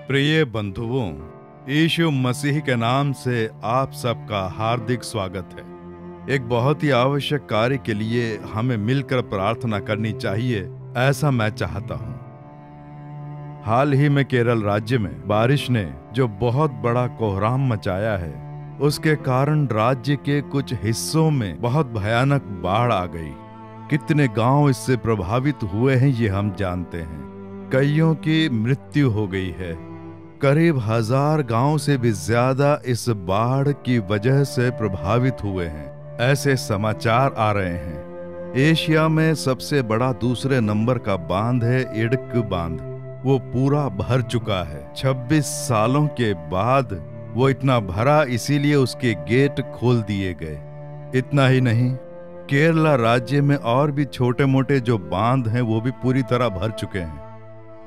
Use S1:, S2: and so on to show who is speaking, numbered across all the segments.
S1: प्रिय बंधुओं, यीशु मसीह के नाम से आप सबका हार्दिक स्वागत है। एक बहुत ही आवश्यक कार्य के लिए हमें मिलकर प्रार्थना करनी चाहिए, ऐसा मैं चाहता हूं। हाल ही में केरल राज्य में बारिश ने जो बहुत बड़ा कोहराम मचाया है, उसके कारण राज्य के कुछ हिस्सों में बहुत भयानक बाढ़ आ गई। कितने गांव इससे प्रभावित हुए हैं ये हम जानते हैं। कईयों की मृत्यु हो गई है। करीब 1000 गांव से भी ज्यादा इस बाढ़ की वजह से प्रभावित हुए हैं, ऐसे समाचार आ रहे हैं। एशिया में सबसे बड़ा दूसरे नंबर का बांध है इडुक्की बांध। वो पूरा भर चुका है। 26 सालों के बाद वो इतना भरा, इसीलिए उसके गेट खोल दिए गए। इतना ही नहीं, केरला राज्य में और भी छोटे मोटे जो बांध हैं वो भी पूरी तरह भर चुके हैं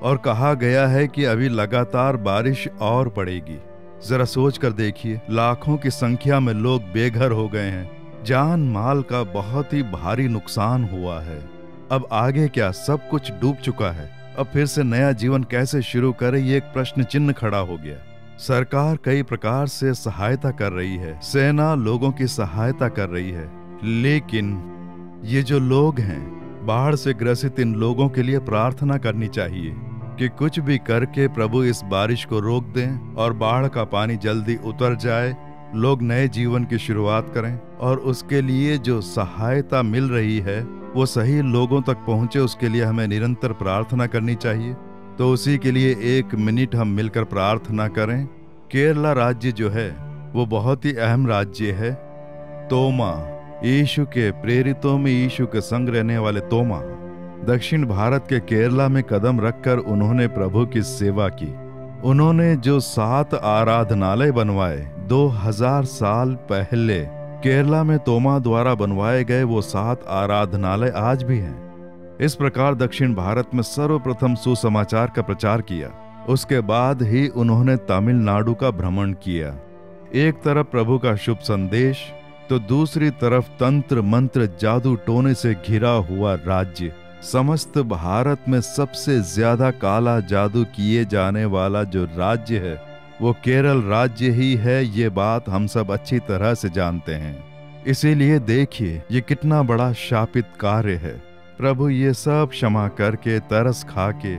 S1: और कहा गया है कि अभी लगातार बारिश और पड़ेगी। जरा सोच कर देखिए, लाखों की संख्या में लोग बेघर हो गए हैं। जान माल का बहुत ही भारी नुकसान हुआ है। अब आगे क्या? सब कुछ डूब चुका है। अब फिर से नया जीवन कैसे शुरू करें, ये एक प्रश्न चिन्ह खड़ा हो गया। सरकार कई प्रकार से सहायता कर रही है, सेना लोगों की सहायता कर रही है, लेकिन ये जो लोग हैं, बाढ़ से ग्रसित इन लोगों के लिए प्रार्थना करनी चाहिए कि कुछ भी करके प्रभु इस बारिश को रोक दें और बाढ़ का पानी जल्दी उतर जाए, लोग नए जीवन की शुरुआत करें और उसके लिए जो सहायता मिल रही है वो सही लोगों तक पहुंचे, उसके लिए हमें निरंतर प्रार्थना करनी चाहिए। तो उसी के लिए 1 मिनट हम मिलकर प्रार्थना करें। केरला राज्य जो है वो बहुत ही अहम राज्य है। तोमा, यीशु के प्रेरितों में यीशु के संग रहने वाले तोमा, दक्षिण भारत के केरला में कदम रखकर उन्होंने प्रभु की सेवा की। उन्होंने जो 7 आराधनालय बनवाए 2000 साल पहले केरला में तोमा द्वारा बनवाए गए, वो 7 आराधनालय आज भी हैं। इस प्रकार दक्षिण भारत में सर्वप्रथम सुसमाचार का प्रचार किया। उसके बाद ही उन्होंने तमिलनाडु का भ्रमण किया। एक तरफ प्रभु का शुभ संदेश, तो दूसरी तरफ तंत्र मंत्र जादू टोने से घिरा हुआ राज्य। समस्त भारत में सबसे ज्यादा काला जादू किए जाने वाला जो राज्य है वो केरल राज्य ही है। ये बात हम सब अच्छी तरह से जानते हैं। इसीलिए देखिए ये कितना बड़ा शापित कार्य है। प्रभु ये सब क्षमा करके, तरस खा के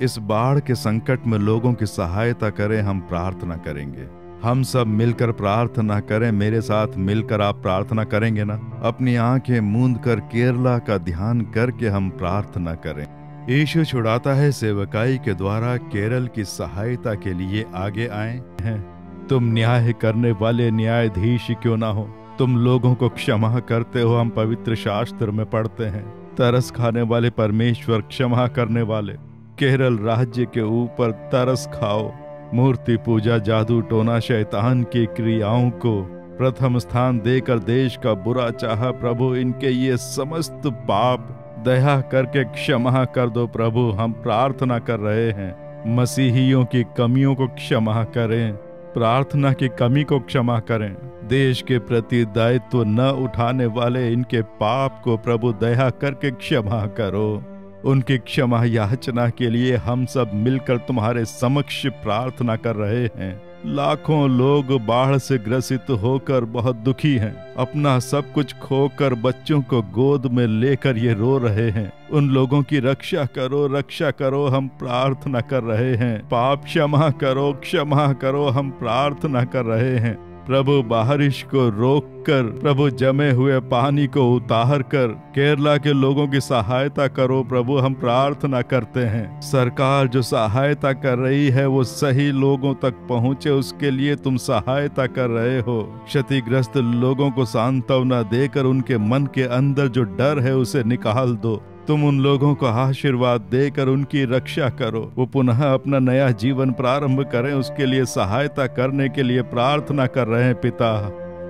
S1: इस बाढ़ के संकट में लोगों की सहायता करें। हम प्रार्थना करेंगे, हम सब मिलकर प्रार्थना करें। मेरे साथ मिलकर आप प्रार्थना करेंगे ना? अपनी आंखें मूंद कर केरला का ध्यान करके हम प्रार्थना करें। यीशु छुड़ाता है सेवकाई के द्वारा केरल की सहायता के लिए आगे आए हैं। तुम न्याय करने वाले न्यायाधीश क्यों ना हो, तुम लोगों को क्षमा करते हो। हम पवित्र शास्त्र में पढ़ते हैं, तरस खाने वाले परमेश्वर क्षमा करने वाले। केरल राज्य के ऊपर तरस खाओ। मूर्ति पूजा, जादू टोना, शैतान की क्रियाओं को प्रथम स्थान देकर देश का बुरा चाहा। प्रभु इनके ये समस्त पाप दया करके क्षमा कर दो। प्रभु हम प्रार्थना कर रहे हैं, मसीहियों की कमियों को क्षमा करें, प्रार्थना की कमी को क्षमा करें। देश के प्रति दायित्व न उठाने वाले इनके पाप को प्रभु दया करके क्षमा करो। उनकी क्षमा याचना के लिए हम सब मिलकर तुम्हारे समक्ष प्रार्थना कर रहे हैं। लाखों लोग बाढ़ से ग्रसित होकर बहुत दुखी हैं। अपना सब कुछ खोकर बच्चों को गोद में लेकर ये रो रहे हैं। उन लोगों की रक्षा करो, रक्षा करो। हम प्रार्थना कर रहे हैं। पाप क्षमा करो, क्षमा करो। हम प्रार्थना कर रहे हैं। प्रभु बारिश को रोककर, प्रभु जमे हुए पानी को उतार कर केरला के लोगों की सहायता करो। प्रभु हम प्रार्थना करते हैं, सरकार जो सहायता कर रही है वो सही लोगों तक पहुंचे, उसके लिए तुम सहायता कर रहे हो। क्षतिग्रस्त लोगों को सांत्वना देकर उनके मन के अंदर जो डर है उसे निकाल दो। तुम उन लोगों को आशीर्वाद देकर उनकी रक्षा करो, वो पुनः अपना नया जीवन प्रारंभ करें। उसके लिए सहायता करने के लिए प्रार्थना कर रहे हैं। पिता,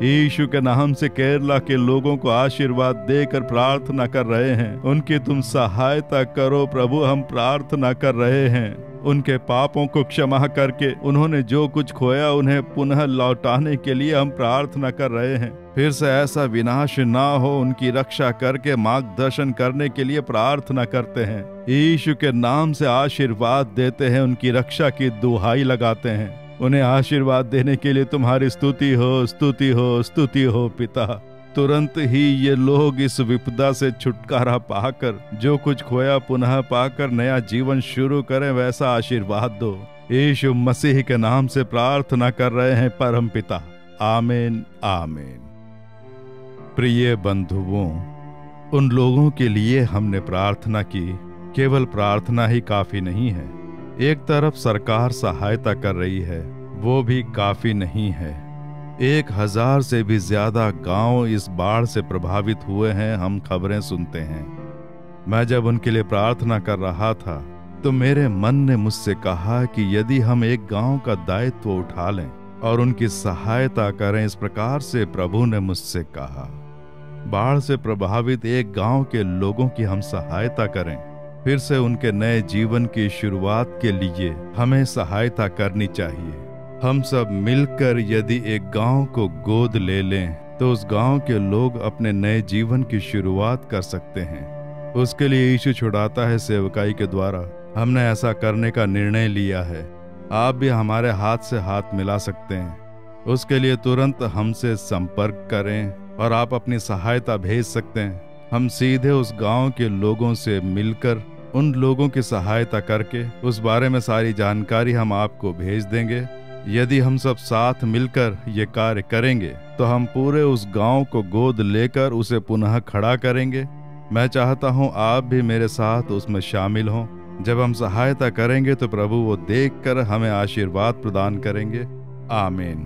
S1: यीशु के नाम से केरला के लोगों को आशीर्वाद देकर प्रार्थना कर रहे हैं। उनकी तुम सहायता करो। प्रभु हम प्रार्थना कर रहे हैं, उनके पापों को क्षमा करके उन्होंने जो कुछ खोया उन्हें पुनः लौटाने के लिए हम प्रार्थना कर रहे हैं। फिर से ऐसा विनाश ना हो, उनकी रक्षा करके मार्गदर्शन करने के लिए प्रार्थना करते हैं। यीशु के नाम से आशीर्वाद देते हैं, उनकी रक्षा की दुहाई लगाते हैं। उन्हें आशीर्वाद देने के लिए तुम्हारी स्तुति हो, स्तुति हो, स्तुति हो पिता। तुरंत ही ये लोग इस विपदा से छुटकारा पाकर, जो कुछ खोया पुनः पाकर नया जीवन शुरू करें, वैसा आशीर्वाद दो। यीशु मसीह के नाम से प्रार्थना कर रहे हैं परम पिता, आमीन आमीन। प्रिय बंधुओं, उन लोगों के लिए हमने प्रार्थना की, केवल प्रार्थना ही काफी नहीं है। एक तरफ सरकार सहायता कर रही है, वो भी काफी नहीं है। 1000 से भी ज्यादा गांव इस बाढ़ से प्रभावित हुए हैं, हम खबरें सुनते हैं। मैं जब उनके लिए प्रार्थना कर रहा था तो मेरे मन ने मुझसे कहा कि यदि हम एक गांव का दायित्व उठा लें और उनकी सहायता करें, इस प्रकार से प्रभु ने मुझसे कहा, बाढ़ से प्रभावित एक गांव के लोगों की हम सहायता करें, फिर से उनके नए जीवन की शुरुआत के लिए हमें सहायता करनी चाहिए। हम सब मिलकर यदि एक गांव को गोद ले लें तो उस गांव के लोग अपने नए जीवन की शुरुआत कर सकते हैं। उसके लिए यीशु छुड़ाता है सेवकाई के द्वारा हमने ऐसा करने का निर्णय लिया है। आप भी हमारे हाथ से हाथ मिला सकते हैं। उसके लिए तुरंत हमसे संपर्क करें और आप अपनी सहायता भेज सकते हैं। हम सीधे उस गांव के लोगों से मिलकर उन लोगों की सहायता करके उस बारे में सारी जानकारी हम आपको भेज देंगे। यदि हम सब साथ मिलकर ये कार्य करेंगे तो हम पूरे उस गांव को गोद लेकर उसे पुनः खड़ा करेंगे। मैं चाहता हूं आप भी मेरे साथ उसमें शामिल हों। जब हम सहायता करेंगे तो प्रभु वो देखकर हमें आशीर्वाद प्रदान करेंगे। आमीन।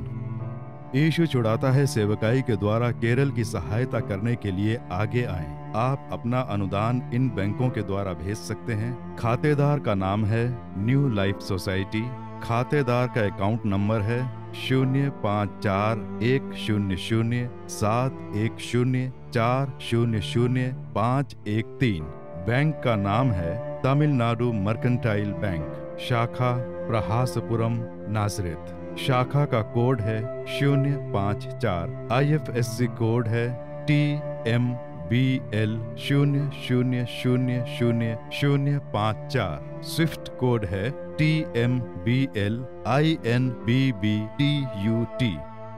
S1: यीशु छुड़ाता है सेवकाई के द्वारा केरल की सहायता करने के लिए आगे आएं। आप अपना अनुदान इन बैंकों के द्वारा भेज सकते हैं। खातेदार का नाम है न्यू लाइफ सोसाइटी। खातेदार का अकाउंट नंबर है 05410710400513। बैंक का नाम है तमिलनाडु मर्केंटाइल बैंक, शाखा प्रहासपुरम नाजरेथ। शाखा का कोड है 054। IFSC कोड है TMBL 00000054। स्विफ्ट कोड है TMBL INBBTUT।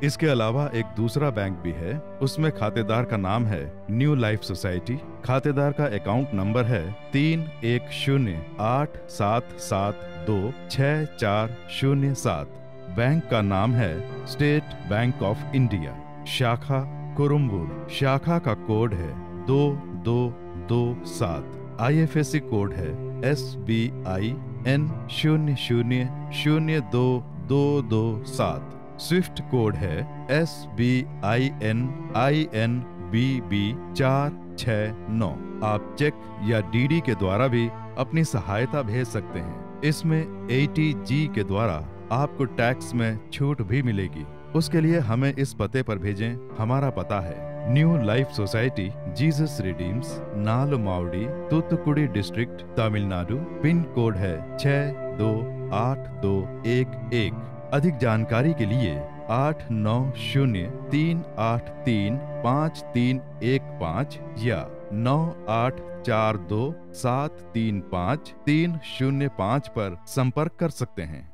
S1: इसके अलावा एक दूसरा बैंक भी है, उसमें खातेदार का नाम है न्यू लाइफ सोसाइटी। खातेदार का अकाउंट नंबर है 310877264007। बैंक का नाम है स्टेट बैंक ऑफ इंडिया, शाखा कुरुम्बुर। शाखा का कोड है 2227। IFSC कोड है SBIN 0002227। स्विफ्ट कोड है SBIN INBB 469। आप चेक या DD के द्वारा भी अपनी सहायता भेज सकते हैं। इसमें ATG के द्वारा आपको टैक्स में छूट भी मिलेगी। उसके लिए हमें इस पते पर भेजें। हमारा पता है New Life Society, Jesus Redeems, Nalumavadi, Thoothukudi district, Tamil Nadu. Pin code है 628211। अधिक जानकारी के लिए 8903835315 या 9842735305 पर संपर्क कर सकते हैं।